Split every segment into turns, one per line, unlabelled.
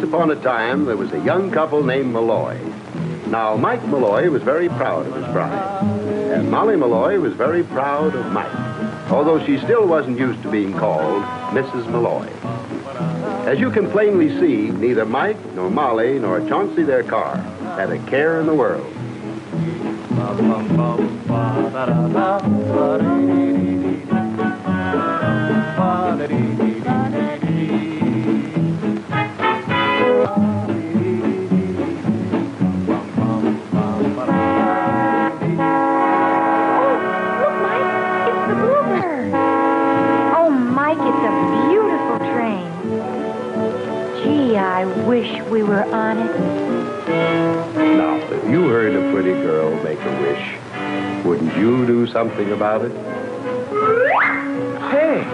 Once upon a time, there was a young couple named Malloy. Now, Mike Malloy was very proud of his bride, and Molly Malloy was very proud of Mike, although she still wasn't used to being called Mrs. Malloy. As you can plainly see, neither Mike, nor Molly, nor Chauncey, their car, had a care in the world.
I wish we were on it.
Now, if you heard a pretty girl make a wish, wouldn't you do something about it?
Hey!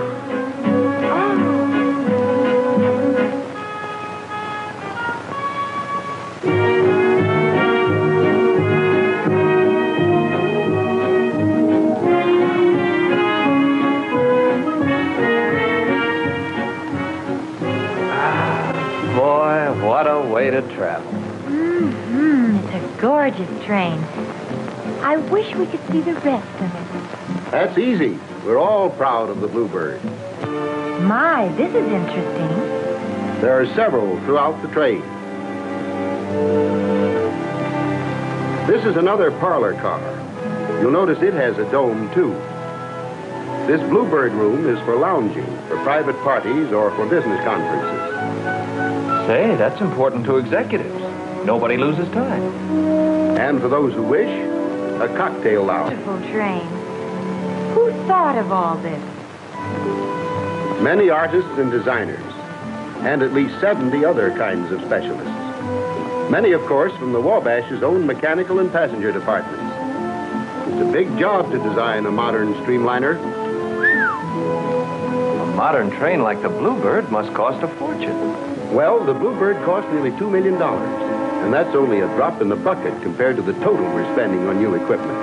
What a way to travel.
It's a gorgeous train. I wish we could see the rest of it.
That's easy. We're all proud of the Bluebird.
My, this is interesting.
There are several throughout the train. This is another parlor car. You'll notice it has a dome, too. This Bluebird room is for lounging, for private parties, or for business conferences.
Say, that's important to executives. Nobody loses time.
And for those who wish, a cocktail lounge.
Beautiful train. Who thought of all this?
Many artists and designers, and at least 70 other kinds of specialists. Many, of course, from the Wabash's own mechanical and passenger departments. It's a big job to design a modern streamliner.
A modern train like the Bluebird must cost a fortune.
Well, the Bluebird cost nearly $2 million, and that's only a drop in the bucket compared to the total we're spending on new equipment.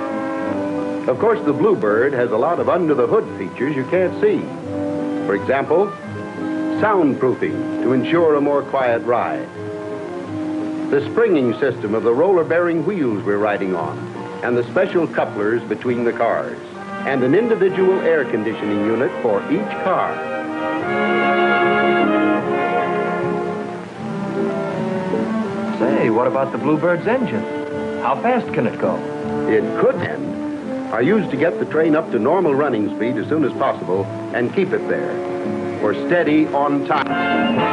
Of course, the Bluebird has a lot of under-the-hood features you can't see. For example, soundproofing to ensure a more quiet ride. The springing system of the roller-bearing wheels we're riding on, and the special couplers between the cars, and an individual air conditioning unit for each car.
Say, what about the Bluebird's engine? How fast can it go?
It could end. Are used to get the train up to normal running speed as soon as possible and keep it there for steady on time.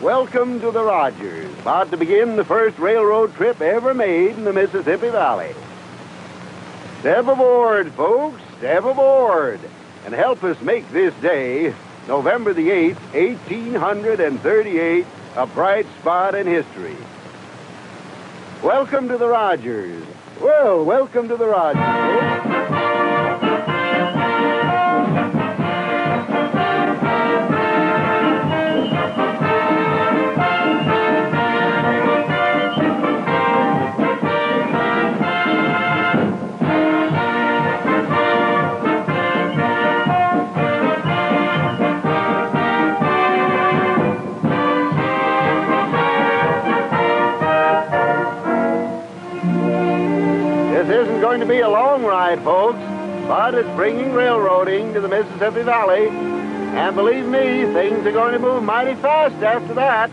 Welcome to the Rogers, about to begin the first railroad trip ever made in the Mississippi Valley. Step aboard, folks, step aboard, and help us make this day, November the 8th, 1838, a bright spot in history. Welcome to the Rogers. Well, welcome to the Rogers, folks. This isn't going to be a long ride, folks, but it's bringing railroading to the Mississippi Valley. And believe me, things are going to move mighty fast after that.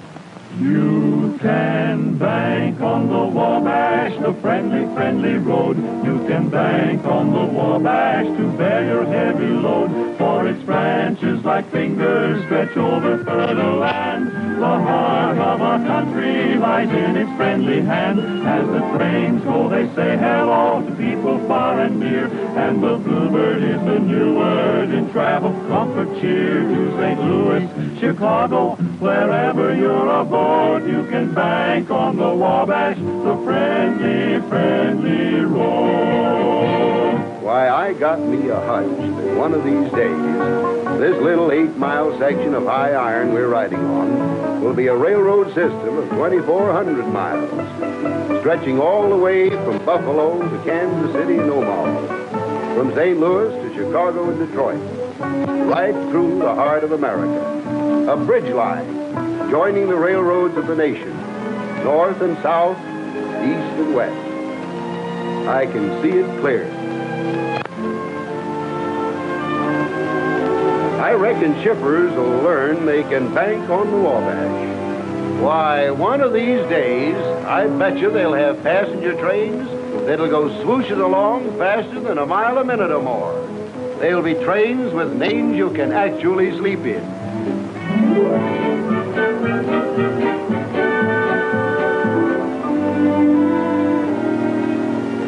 You can bank on the Wabash, the friendly, friendly road. You can bank on the Wabash to bear your heavy load. For its branches like fingers stretch over fertile land. The heart of our country lies in its friendly hand. As the trains go, they say hello to people far and near. And the Bluebird is the new word in travel. Comfort, cheer to St. Louis, Chicago, wherever you're aboard. You can bank on the Wabash, the friendly, friendly road.
Why, I got me a hunch that one of these days, this little 8-mile section of high iron we're riding on will be a railroad system of 2,400 miles, stretching all the way from Buffalo to Kansas City and Omaha, from St. Louis to Chicago and Detroit, right through the heart of America. A bridge line joining the railroads of the nation, north and south, east and west. I can see it clear. I reckon shippers will learn they can bank on the Wabash. Why, one of these days, I bet you they'll have passenger trains that'll go swooshing along faster than a mile a minute or more. They'll be trains with names you can actually sleep in.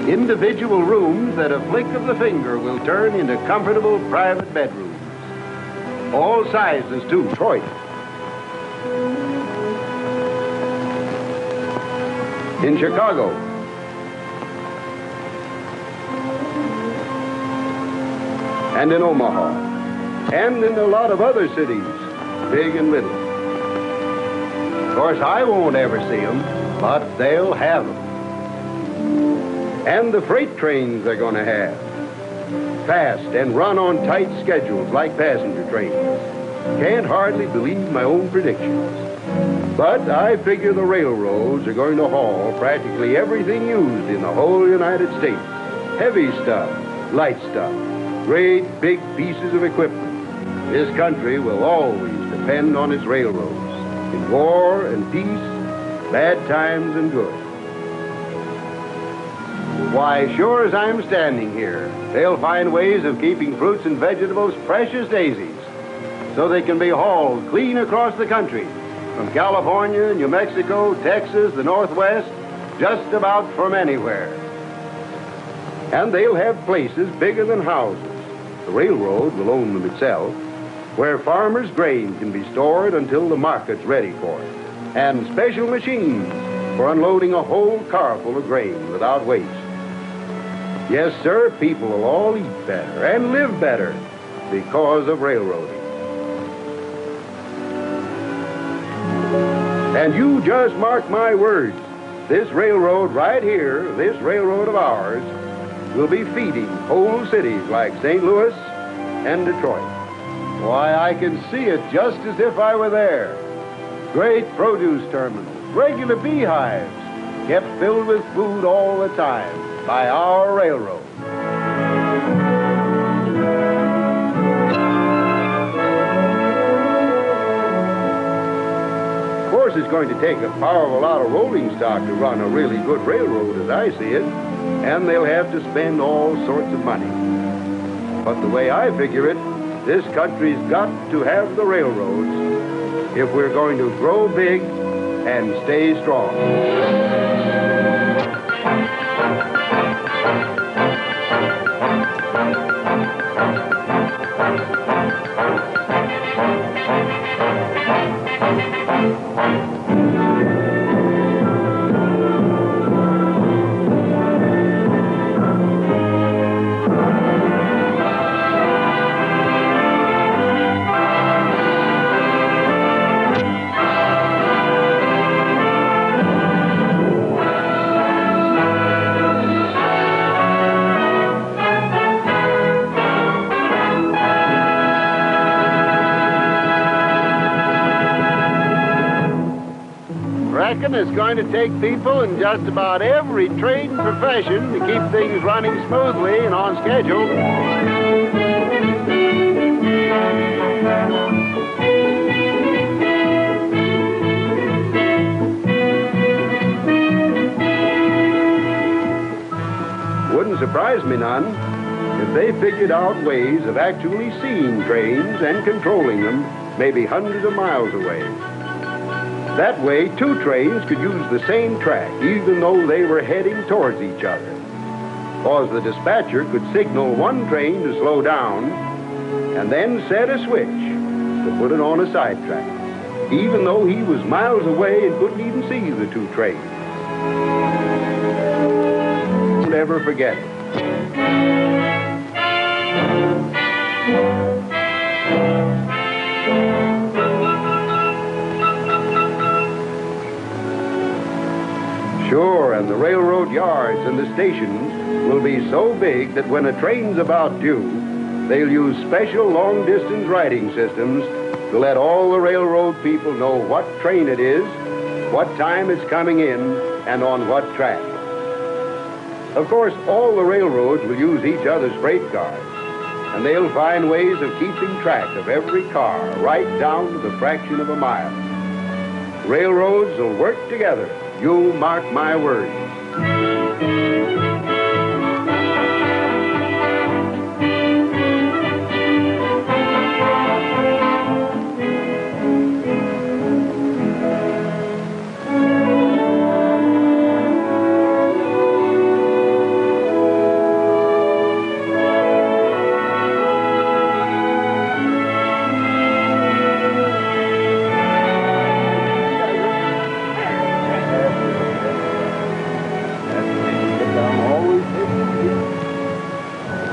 Individual rooms that a flick of the finger will turn into comfortable private bedrooms. All sizes, too. Detroit. In Chicago. And in Omaha. And in a lot of other cities, big and little. Of course, I won't ever see them, but they'll have them. And the freight trains they're going to have. Fast and run on tight schedules like passenger trains. Can't hardly believe my own predictions. But I figure the railroads are going to haul practically everything used in the whole United States. Heavy stuff, light stuff, great big pieces of equipment. This country will always depend on its railroads, in war and peace, bad times and good. Why, sure as I'm standing here, they'll find ways of keeping fruits and vegetables fresh as daisies, so they can be hauled clean across the country, from California, New Mexico, Texas, the Northwest, just about from anywhere. And they'll have places bigger than houses. The railroad will own them itself, where farmers' grain can be stored until the market's ready for it, and special machines for unloading a whole car full of grain without waste. Yes, sir, people will all eat better and live better because of railroading. And you just mark my words, this railroad right here, this railroad of ours, will be feeding whole cities like St. Louis and Detroit. Why, I can see it just as if I were there. Great produce terminals, regular beehives, kept filled with food all the time by our railroad. Of course, it's going to take a powerful lot of rolling stock to run a really good railroad, as I see it, and they'll have to spend all sorts of money. But the way I figure it, this country's got to have the railroads if we're going to grow big and stay strong. It's going to take people in just about every trade and profession to keep things running smoothly and on schedule. Wouldn't surprise me none if they figured out ways of actually seeing trains and controlling them maybe hundreds of miles away. That way, two trains could use the same track, even though they were heading towards each other. Because the dispatcher could signal one train to slow down and then set a switch to put it on a side track, even though he was miles away and couldn't even see the two trains. Don't ever forget it. Sure, and the railroad yards and the stations will be so big that when a train's about due, they'll use special long-distance writing systems to let all the railroad people know what train it is, what time it's coming in, and on what track. Of course, all the railroads will use each other's freight cars, and they'll find ways of keeping track of every car right down to the fraction of a mile. Railroads will work together. You mark my words.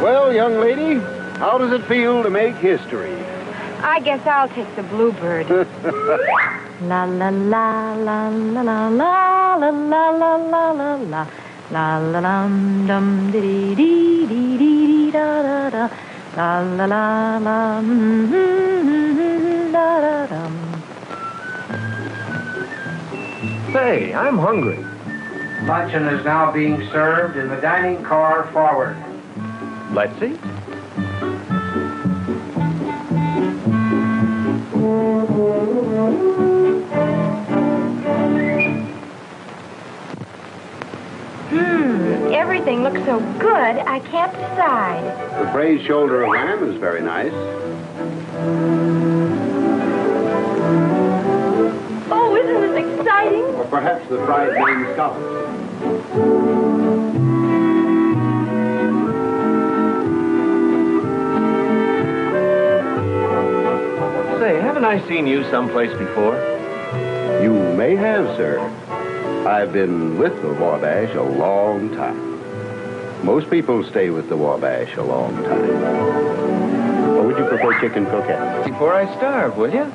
Well, young lady, how does it feel to make history?
I guess I'll take the bluebird. La la la la la la la la la la la la la la la dum dum dee dee dee dee da da da la la la la da da dum.
Say, I'm hungry.
Luncheon is now being served in the dining car forward.
Let's eat.
Everything looks so good, I can't decide.
The braised shoulder of lamb is very nice.
Oh, isn't this exciting?
Or perhaps the fried Maine scallops.
Say, haven't I seen you someplace before?
You may have, sir. I've been with the Wabash a long time. Most people stay with the Wabash a long time. Or would you prefer chicken croquettes?
Before I starve, will you?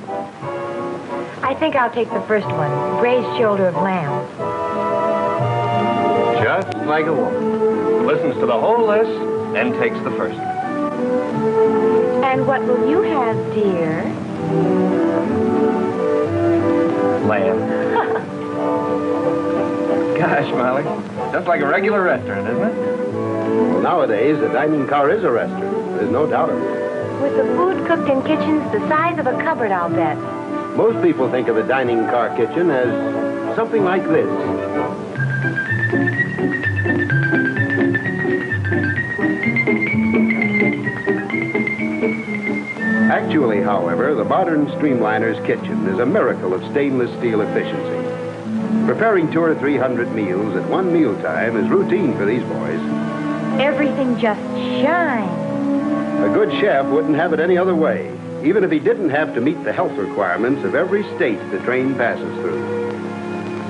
I think I'll take the first one, braised shoulder of lamb.
Just like a woman. Listens to the whole list, then takes the first one.
And what will you have, dear?
Lamb. Gosh, Molly, just like a regular restaurant, isn't it?
Well, nowadays, a dining car is a restaurant. There's no doubt of it.
With the food cooked in kitchens the size of a cupboard, I'll bet.
Most people think of a dining car kitchen as something like this. Actually, however, the modern streamliner's kitchen is a miracle of stainless steel efficiency. Preparing 200 or 300 meals at one mealtime is routine for these boys.
Everything just shines.
A good chef wouldn't have it any other way, even if he didn't have to meet the health requirements of every state the train passes through.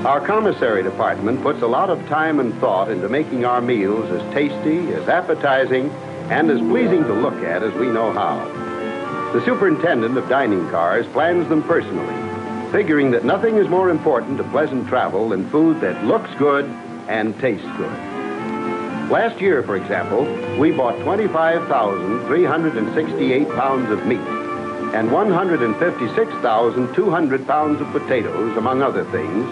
Our commissary department puts a lot of time and thought into making our meals as tasty, as appetizing, and as pleasing to look at as we know how. The superintendent of dining cars plans them personally, figuring that nothing is more important to pleasant travel than food that looks good and tastes good. Last year, for example, we bought 25,368 pounds of meat and 156,200 pounds of potatoes, among other things,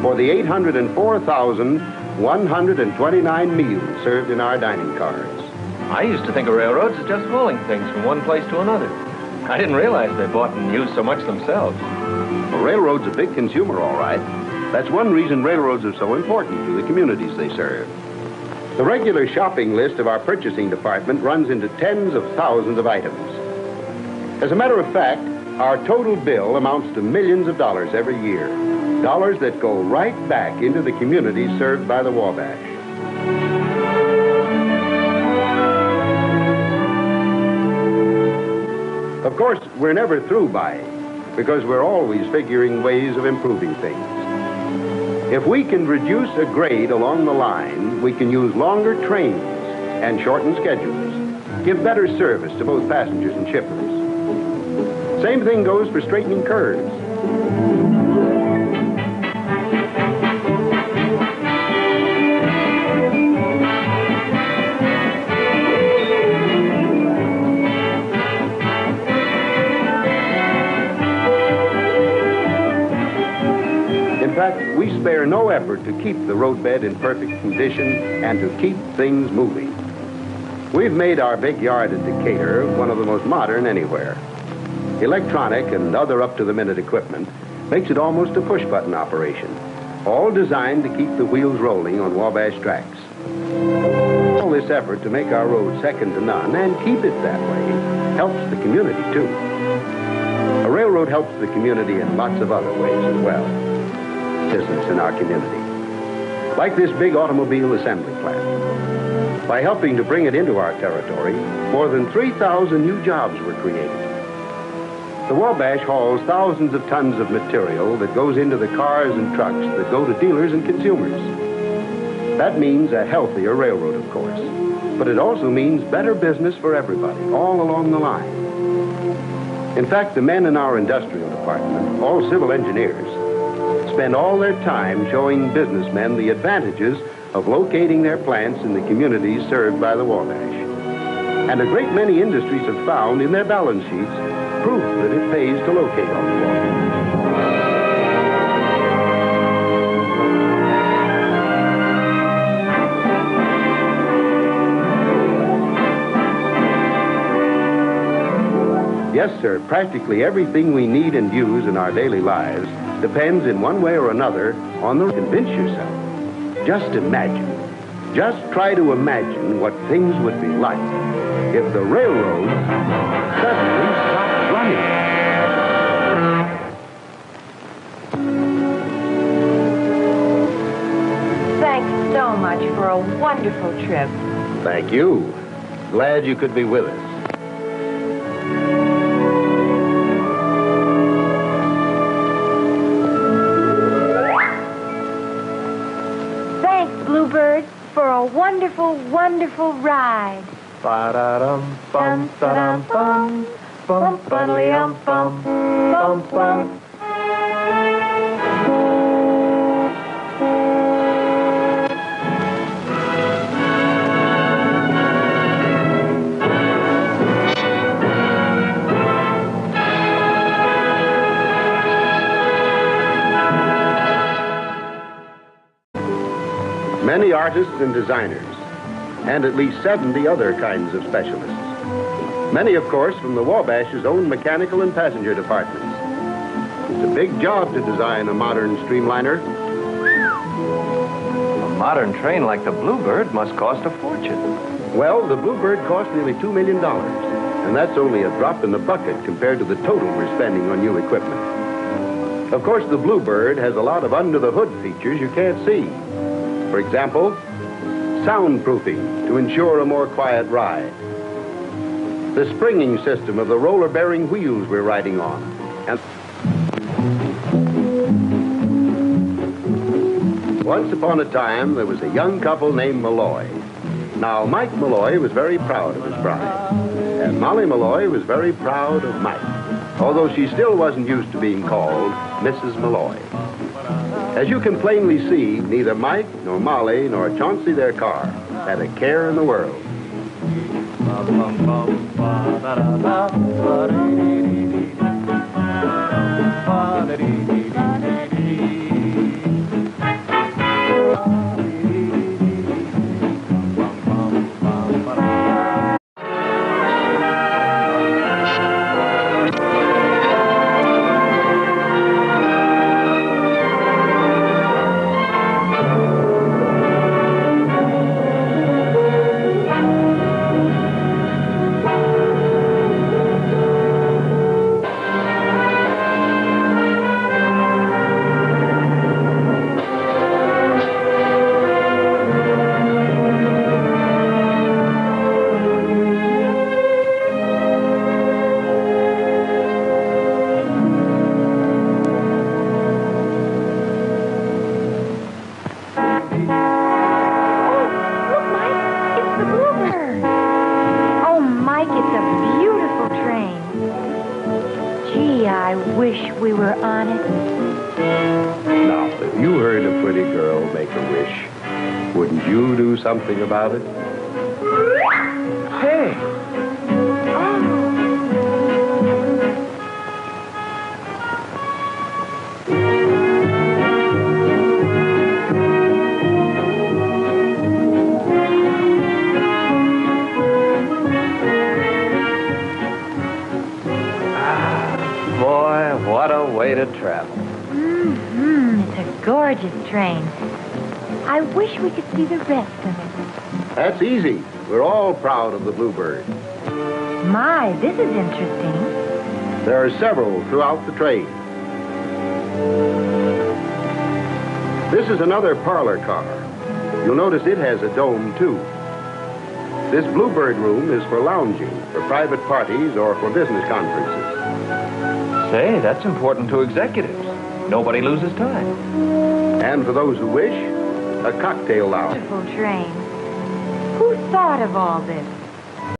for the 804,129 meals served in our dining cars.
I used to think of railroads as just hauling things from one place to another. I didn't realize they bought and used so much themselves.
Well, railroad's a big consumer, all right. That's one reason railroads are so important to the communities they serve. The regular shopping list of our purchasing department runs into tens of thousands of items. As a matter of fact, our total bill amounts to millions of dollars every year. Dollars that go right back into the communities served by the Wabash. Of course, we're never through buying, because we're always figuring ways of improving things. If we can reduce a grade along the line, we can use longer trains and shorten schedules. give better service to both passengers and shippers. Same thing goes for straightening curves. In fact, we spare no effort to keep the roadbed in perfect condition and to keep things moving. We've made our big yard at Decatur one of the most modern anywhere. Electronic and other up-to-the-minute equipment makes it almost a push-button operation, all designed to keep the wheels rolling on Wabash tracks. All this effort to make our road second to none and keep it that way helps the community, too. A railroad helps the community in lots of other ways as well. Business in our community, like this big automobile assembly plant. By helping to bring it into our territory, more than 3,000 new jobs were created. The Wabash hauls thousands of tons of material that goes into the cars and trucks that go to dealers and consumers. That means a healthier railroad, of course, but it also means better business for everybody, all along the line. In fact, the men in our industrial department, all civil engineers, spend all their time showing businessmen the advantages of locating their plants in the communities served by the Wabash. And a great many industries have found in their balance sheets proof that it pays to locate on the Wabash. Yes, sir, practically everything we need and use in our daily lives depends in one way or another on the... Convince yourself. Just imagine. Just try to imagine what things would be like if the railroad suddenly stopped running.
Thanks so much for a wonderful trip.
Thank you. Glad you could be with us.
Bluebird, for a wonderful, wonderful ride.
Ba-da-dum, bum, da-dum, bum, bum, ba-da-dum, bum, bum, bum.
Many artists and designers, and at least 70 other kinds of specialists. Many, of course, from the Wabash's own mechanical and passenger departments. It's a big job to design a modern streamliner.
A modern train like the Bluebird must cost a fortune.
Well, the Bluebird cost nearly $2 million, and that's only a drop in the bucket compared to the total we're spending on new equipment. Of course, the Bluebird has a lot of under-the-hood features you can't see. For example, soundproofing to ensure a more quiet ride. The springing system of the roller-bearing wheels we're riding on. And once upon a time, there was a young couple named Malloy. Now, Mike Malloy was very proud of his bride. And Molly Malloy was very proud of Mike, although she still wasn't used to being called Mrs. Malloy. As you can plainly see, neither Mike, nor Molly, nor Chauncey, their car, had a care in the world.
wish we were on it.
Now, if you heard a pretty girl make a wish, wouldn't you do something about it?
Hey, boy, what a way to travel.
It's a gorgeous train. I wish we could see the rest of it.
That's easy. We're all proud of the Bluebird.
My, this is interesting.
There are several throughout the train. This is another parlor car. You'll notice it has a dome, too. This Bluebird room is for lounging, for private parties, or for business conferences.
Say, that's important to executives. Nobody loses time.
And for those who wish, a cocktail lounge.
Wonderful train. Who thought of all this?